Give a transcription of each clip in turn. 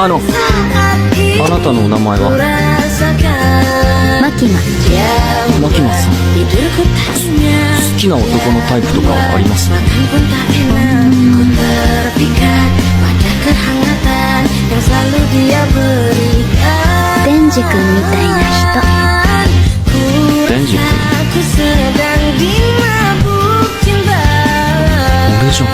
あなたのお名前は？マキマ。マキマさん。好きな男のタイプとかあります？デンジ君みたいな人。デンジ君？俺じゃん。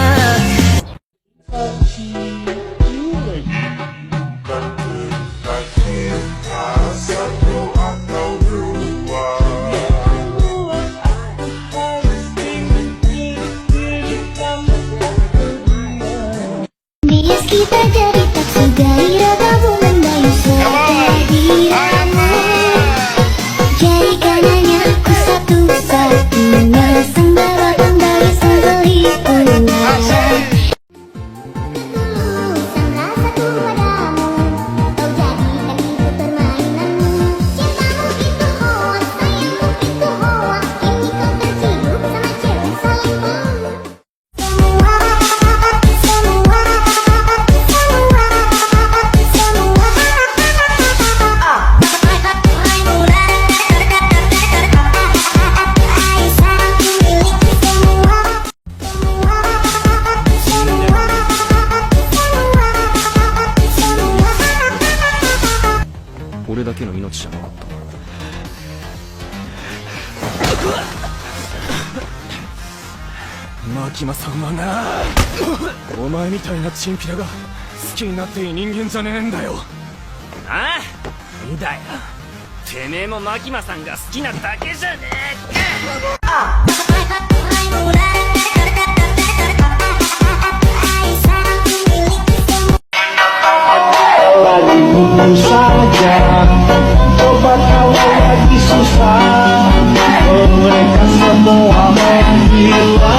Kita jadi tak segairah kamu mendayu kehadiranmu. Jadikan hanya aku satu-satunya sembarang dari sempurna. Sang rasaku padamu, kau jadikan itu permainanmu. Cintamu itu hoak, sayangmu itu hoak. Kini kau terciduk sama cewek sayangmu.俺だけの命じゃなかった。マキマさんはな、お前みたいなチンピラが好きになっていい人間じゃねえんだよ。ああ、んだよ。てめえもマキマさんが好きなだけじゃねえか。Lagi saja, coba kalau lagi susah, mereka semua menggila.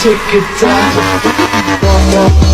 Take it down.